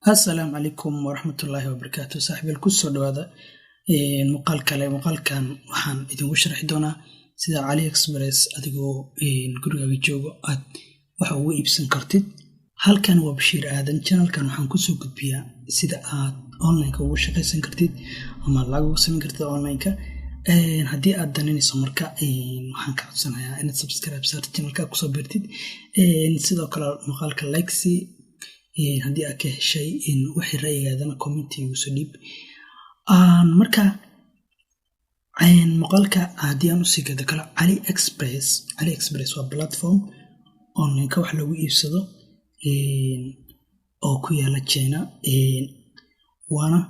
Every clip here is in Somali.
Assalamu alaikum warahmatullahi wabarakatuh. Saaxiibal ku soo dhawaada muuqaalkan waxaan idinku sharxi doonaa sida AliExpress adigoo gurigaaga joogo aad wax ugu iibsan kartid. Halkan waa Bashiir Aadan. Channelkan waxaan ku soo gudbiyaa sida aad online ugu shaqaysan kartid ama lacag ugu samayn kartid online-ka. Haddii aad danayso marka waxaan ka codsanayaa inaad subscribe saarto channelka ku soo biirtid. Sidoo kale muuqaalka like si haddii aad ka heshay wixii ra'yigaadana comment igu soo dhiib. Marka muuqaalka haddii aan u sii gado kale AliExpress waa platform online-ka wax lagu iibsado oo ku yaala China. Waana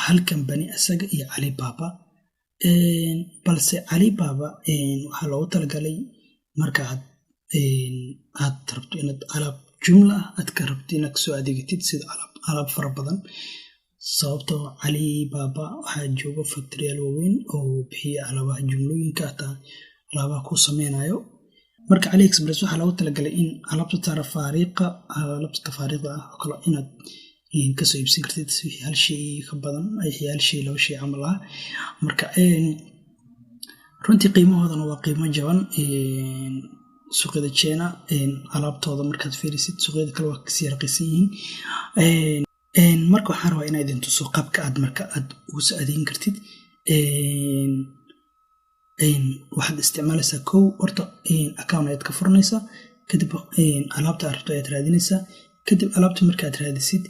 hal company asaga iyo Alibaba. Balse Alibaba waxaa loogu talagalay marka aad rabto inaad alaab jumla aad ka rabto inaad soo adeegatid sida alaab fara badan. Sababtoo Alibaba waxaa jooga factory-yaal waaweyn oo bixiya alaabaha jumlooyinka alaabaha ku sameynayo. Marka AliExpress waxaa loogu talagalay in alaabta tafaariiqda oo kale inaad ka soo iibsan kartid hal shay ka badan hal shay laba shay camal ah. Marka runtii qiimahoodana waa qiimo jaban. Suuqyada China alaabtooda markaad fiirisid suuqyada kale waa kasii raqiisan yihiin. Marka waxaan rabaa inaan idin tuso qaabka aad ugu soo adeegin kartid. Waxaad isticmaalaysaa horta account ayaad ka furanaysaa, kadib alaabta aad rabto ayaad raadinaysaa, kadib alaabta markaad raadisid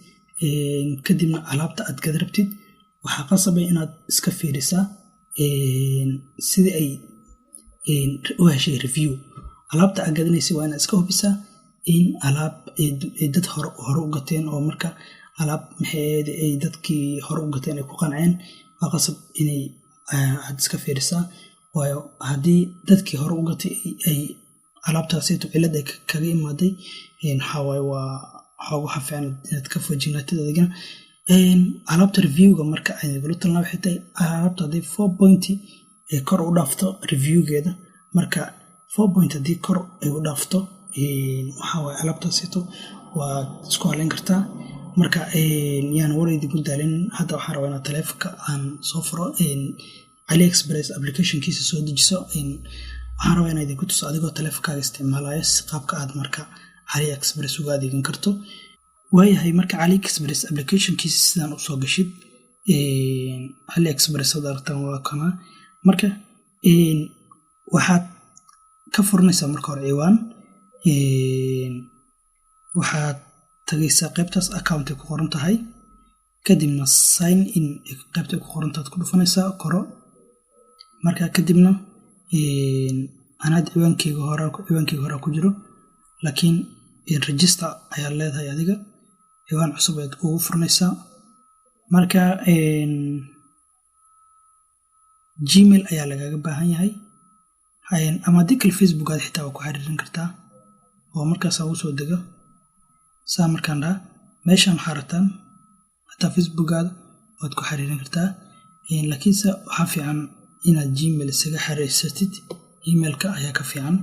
kadibna alaabta aad gad rabtid waxaa qasab ah inaad iska fiirisaa sidii ay u heshay review. Alaabta aad gadanaysa waa inaad iska hubisaa in alaab dad hore u gateen oo marka alaab ay dadkii hore u gateen ay ku qanceen. Waa qasab inay aad iska fiirisaa, waayo haddii dadkii hore u gatay ay alaabtaasi cilad ay kaga imaaday waxaa fiican inaad ka foojignaatid adigana. Alaabta reviewga marka ay igula talnaa waxay tahay alaabta haddii 4 point ay kor u dhaafto reviewgeeda, marka 4 point haddii kor ay u dhaafto alaabtaasito waa isku halayn kartaa. Marka yaan wareydi ku daalin. Hadda waxaan rabaa inaad taleefanka aan soo furo AliExpress application-kiisa soo dejiso. Waxaan rabaa inaad idinku tuso adigoo taleefankaaga isticmaalaya qaabka aad marka AliExpress uga adeegan karto. Waayahay marka AliExpress application-kiisa sidaan u soo gashid AliExpress hadda aragtaan waa kana. Marka waxaad ka furanaysaa marka hore ciwaan. Waxaad tagaysaa qaybtaas account ay ku qoran tahay, kadibna sign in qaybta ay ku qoran tahay ku dhufanaysaa koro. Marka kadibna anaad ciwaankeyga hore ku jiro, laakiin register ayaa leedahay adiga ciwaan cusub aad ugu furanaysaa. Marka Gmail ayaa lagaga baahan yahay, ama haddii kale Facebook aad xitaa ku xiriirin kartaa oo markaas ugu soo dego saa markaan dhaha meeshaan waxaa rabtaan hataa Facebook-aada waad ku xiriirin kartaa. Laakiinse waxaa fiican inaad Gmail isaga xiriirsatid. Emailka ayaa ka fiican.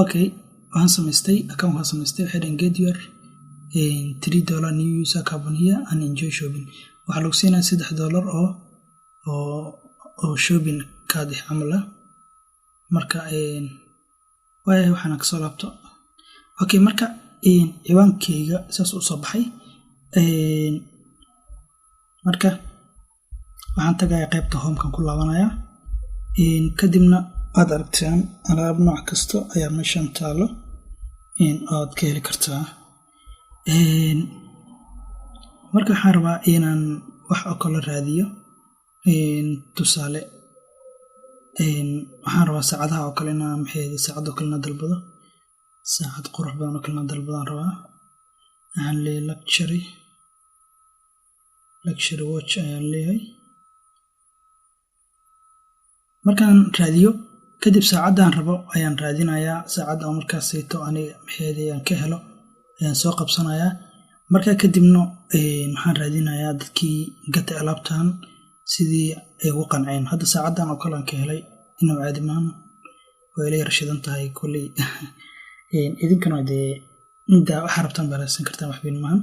Okay, waxaan samaystay account waxay dhahan get your $3 new user carbon here and enjoy shopping. Waxaa lagu siinayaa $3 oo shopping kaadi camal ah. Marka waayahay waxaan ka soo laabto. Okay, marka ciwaankeyga saas u soo baxay. Marka waxaan tagayaa qaybta home-kan ku laabanayaa. Kadibna aad aragtaan alaab nooc kasta ayaa meeshan taalo aad ka heli kartaa. Marka waxaan rabaa inaan wax oo kale raadiyo. Tusaale waxaan rabaa saacadaha oo kale inaan saacad oo kale na dalbado, saacad qurux badan oo kale na dalbadaan rabaa. Waxaan leeyahay luxury watch ayaan leeyahay. markaan raadiyo kadib saacadan rabo ayaan raadinayaa saacadda oo markaas sayto aniga maxeedayaan ka helo ayaan soo qabsanayaa markaa kadibna waxaan raadinayaa dadkii gatay alaabtan sidii ay ugu qanceen hadda saacadan oo kale aan ka helay inuu caadi maahan way ila yarshidan tahay kulley idinkana dee inta waxa rabtaan baaraysan kartaan wax weyn maahan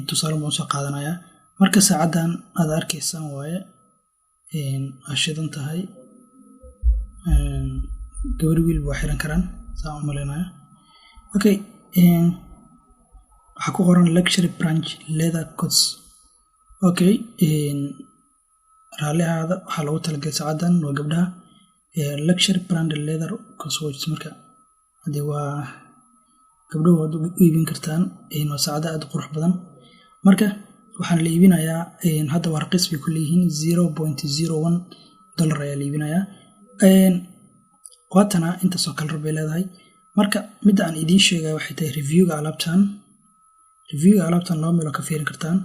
tusaale baan soo qaadanayaa marka saacadan aad arkaysaan waaye ashidan tahay gabar wiil waa xiran karaan saa u maleynaya okay waxaa ku qoran luxury branch leather coats okay raalihaada waxaa lagu talagalay saacadan waa gabdhaha luxury brand leather coats watch marka hadii waa gabdhuhu waad u iibin kartaan waa saacada aad u qurux badan marka waxaan la iibinayaa hadda waa raqiis bay ku leeyihiin $0.01 ayaa la iibinayaa waatana intaasoo kale rabay leedahay marka midda aan idiin sheegaya waxay tahay reviewga alaabtan laba meeloo ka fiirin kartaan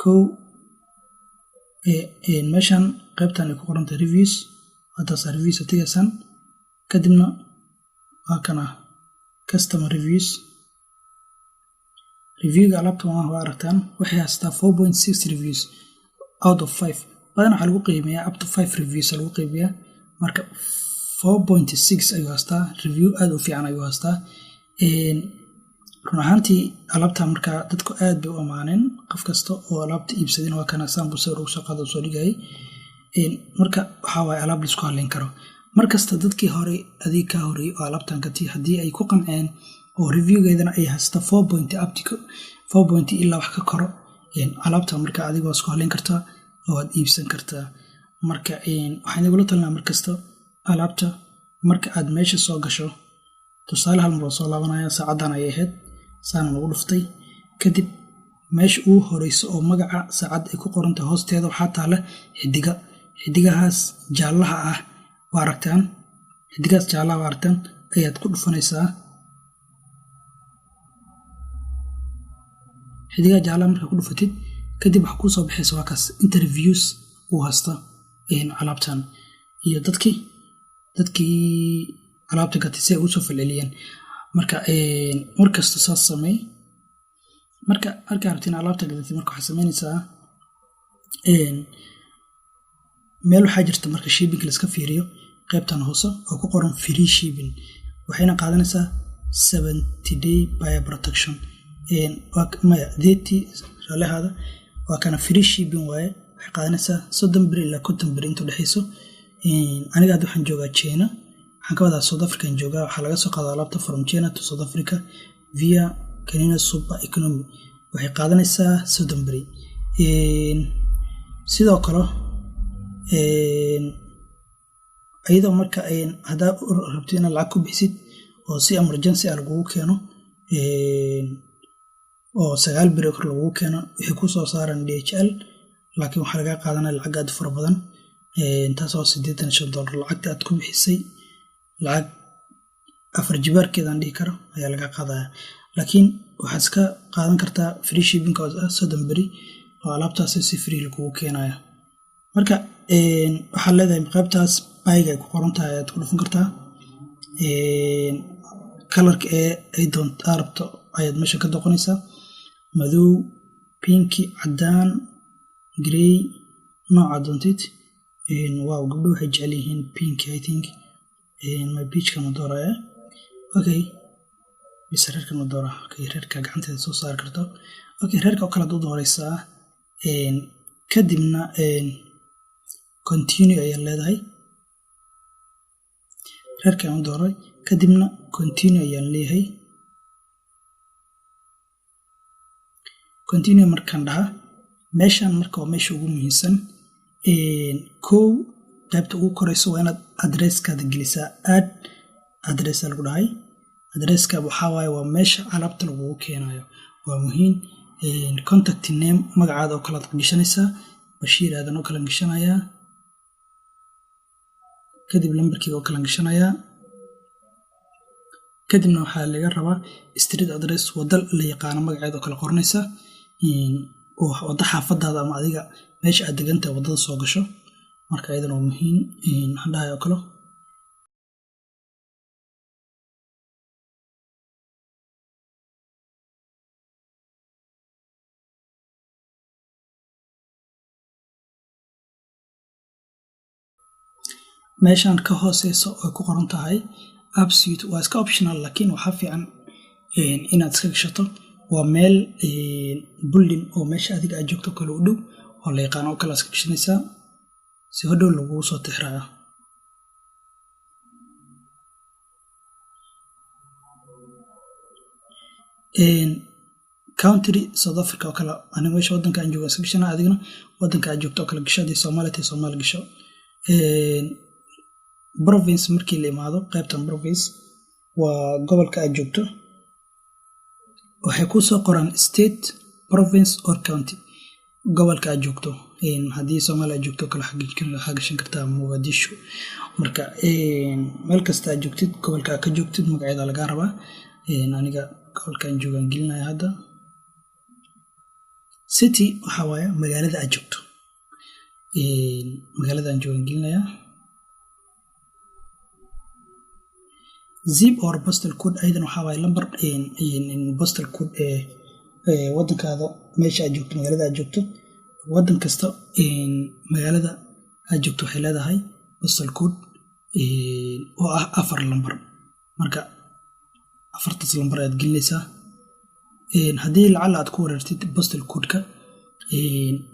kow meeshan qaybtan ay ku qorantahay reviews hadaasaa reviews tigaysaan kadibna waa kana customer reviews reviewga alaabtan waa aragtaan waxay haystaa 4.6 reviews out of 5 badan waxaa lagu qiimeeyaa up to 5 reviews lagu qiimeeyaa marka 4.6 ayuu haystaa review aad u fiican ayuu haystaa run ahaantii alaabta markaa dadku aad bay u amaaneen qof kasta oo alaabta iibsadeen waa kana sample sawir ugu soo qaado soo dhigay marka waxa waaye alaab la isku haleyn karo markasta dadkii hore adeeg ka horeeyay oo alaabtan gatay haddii ay ku qanceen oo reviewgeedana ay haysta 4 ilaa wax ka koro alaabta marka adigoo isku haleyn kartaa oo aad iibsan kartaa marka waxaan igula talinaa markasta alaabta marka aad meesha soo gasho tusaale hal mar oo soo laabanaya saacadan ay ahayd saanan ugu dhuftay kadib meesha ugu horeyso oo magaca saacad ay ku qorantahay hoosteeda waxaa taala xidigahaas jaallaha ah waa aragtaan xidigahaas jaallaha waa aragtaan ayaad ku dhufanaysaa xidigaha jaallaha markaa ku dhufatid kadib waxaa kuu soo baxaysa waa kaas interviews uu haysta alaabtan iyo dadkii alaabta gatay si ay usoo falceliyeen marka markasta saas samey markaa rabtiin alaabta gadatay marka waxaa sameynaysaa meel waxaa jirta marka shipping la iska fiiriyo qaybtan hoose oo ku qoran free shipping waxayna qaadanaysaa 70 day buyer protection maya deeti raalihaada waa kana free shipping waaye waxay qaadanaysaa 30 beri ilaa 50 beri inta dhexeyso aniga hadda waxaan joogaa China waxaan ka wadaa South Africa joogaa waxaa laga soo qaadaa alaabta from China to South Africa via Canina Super Economy waxay qaadanaysaa 30 beri sidoo kale ayadoo marka haddaa rabto inaad lacag ku bixisid oo si emergency ah lagugu keeno oo 9 beri kor lagugu keeno waxay ku soo saaraan DHL laakiin waxaa laga qaadanaya lacag aad fara badan taasoo $85 lacagta aad ku bixisay lacag 4 jibaarkeedaan dhihi karo ayaa laga qaadaya laakiin waxaad iska qaadan kartaa free shipping oo 30 beri oo alaabtaas si free lagugu keenayo marka waxaa leedahay qaybtaas bayga ay ku qoran tahay aad ku dhufan kartaa kalarka ay doonto rabto ayaad meesha ka doqonaysaa madow pinki cadaan grey nooca doontid wow gabdho waxay jecel yihiin pinki I think my beach kan dooraya okay bisa reerkan doora okay reerka gacanteeda soo saar karto okay reerka oo kala dooraysaa kadibna continue ayaa leedahay reerkan dooray kadibna continue ayaa leeyahay continue markaan dhaha meeshan marka waa meesha ugu muhiimsan kow qaybta ugu koreyso waa inaad adresskaada gelisaa add address lagu dhahay adresska waxaa waaye waa meesha alaabta lagugu keenayo waa muhiim contact name magacaada oo kala gashanaysaa Bashiir aadan oo kala gashanayaa kadib lambarkiisa oo kala gashanayaa kadibna waxaa laga rabaa street address wada la yaqaan magaceeda oo kala qoranaysa oo wada xaafadaada ama adiga meesha aad degantahay wadada soo gasho marka ayadana waa muhiim hadhayo kale meeshan ka hooseyso oo ku qoran tahay absolute waa iska optional laakiin waxa fiican inaad iska gashato waa meel building oo meesha adiga aad joogto kale u dhow oo la yaqaan oo kale iska gashanaysaa si hodhow lagu soo tixraaco country South Africa oo kale aniga meesha wadanka aan joogo iska gashanaa adigna wadanka aad joogto oo kale gashadii Soomaali gasho province markii la imaado qaybtan province waa gobolka aad joogto waxay ku soo qoran state province or county gobolka aad joogto haddii Soomaaliya aad joogto kala xagashan kartaa Mogadishu marka meel kasta aad joogtid gobolka aad ka joogtid magaceeda laga rabaa aniga gobolka aan joogan gelinaya hadda city waxa waaye magaalada aad joogto magaalada aan joogan gelinaya zip or postal code aydan waxa waaye lambar postal code wadankaada meesha aad joogto magaalada aad joogto wadan kasta magaalada aad joogto waxay leedahay postal code oo ah 4 lambar marka 4taas lambar aad gelinaysaa haddii lacala aad ku wareertid postal code-ka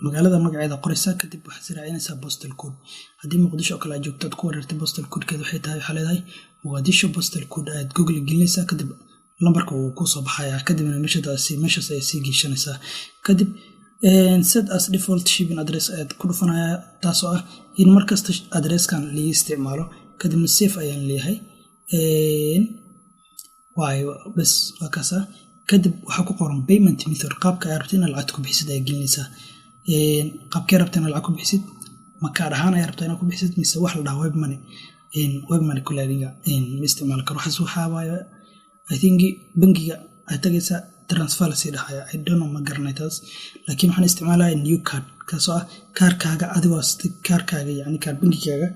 magaalada magaceeda qoraysaa kadib waxaad raacinaysaa postal code haddii Muqdisho oo kale aad joogto aad ku wareertid postal code-keeda waxay tahay waxa leedahay Mogadishu postal code aad Google gelinaysaa kadib lambarka uu ku soo baxaya kadibna meeshaas ay sii geshanaysaa kadib set as default shipping address aad ku dhufanaya taasoo ah in markasta addresskan la isticmaalo kadibna save ayaan leeyahay waayo bas waa kaasa kadib waxa ku qoran payment method qaabka aad rabto inaad lacag ku bixisid ay gelinaysaa qaabkee rabto inaad lacag ku bixisid ma kaar ahaan aad rabto inaad ku bixisid mise wax la dhaho web money kuladiga isticmaal karo waxa waaye I think bangiga aad tagaysaa transfer la sii dhahaya I don't know ma garanaytaas laakiin waxaan isticmaalayaa new card kaasoo ah kaarkaaga adigoo kaarkaaga yani kaar bangigaaga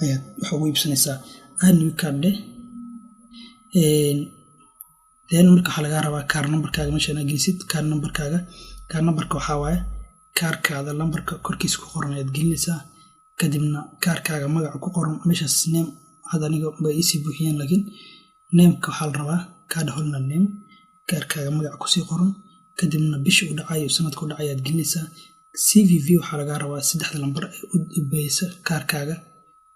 ayaad waxa ugu iibsanaysaa new card then marka waxa laga rabaa kaar numberkaaga meesha aad gelisid kaar numberka waxa waaye kaarkaada lambarka korkiisa ku qoran ayaad gelinaysaa kadibna kaarkaaga magaca ku qoran meeshaas name hada aniga bay isi buuxiyeen laakiin name-ka waxa la rabaa card holder name kaarkaaga magaca ku sii qoran kadibna bishii u dhacay sanadka u dhacay aad gelinaysaa CVV waxa laga rabaa 3 lambar ee u dibeysa kaarkaaga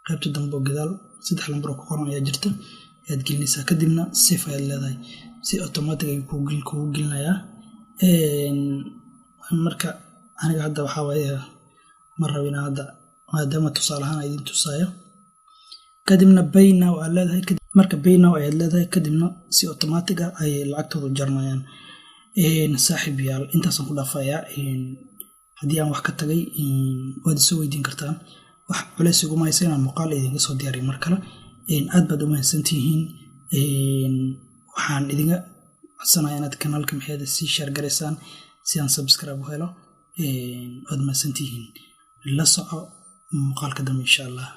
qaybta dambe gadaal 3 lambar oo ku qoran ayaa jirta aad gelinaysaa kadibna save ayaad leedahay si automatic ay kugu gelinayaa marka aniga hadda waxa waaye ma rabina hadda maadaama tusaale ahaan idin tusaayo kadibna pay now aad leedahay marka pay now ayaad leedahay kadibna si automatic ah ay lacagtooda jarmayaan saaxiibayaal intaasaan ku dhaafayaa haddii aan wax ka tagay waad soo weydiin kartaan wax culays iguma haysa inaan muuqaal idinka soo diyaariyo mar kale aad baad u mahadsantihiin waxaan idinga codsanayaa inaad kanaalka maxayada sii share garaysaan si aan subscribe u helo waad mahadsantihiin la soco muuqaalka dambe insha Allah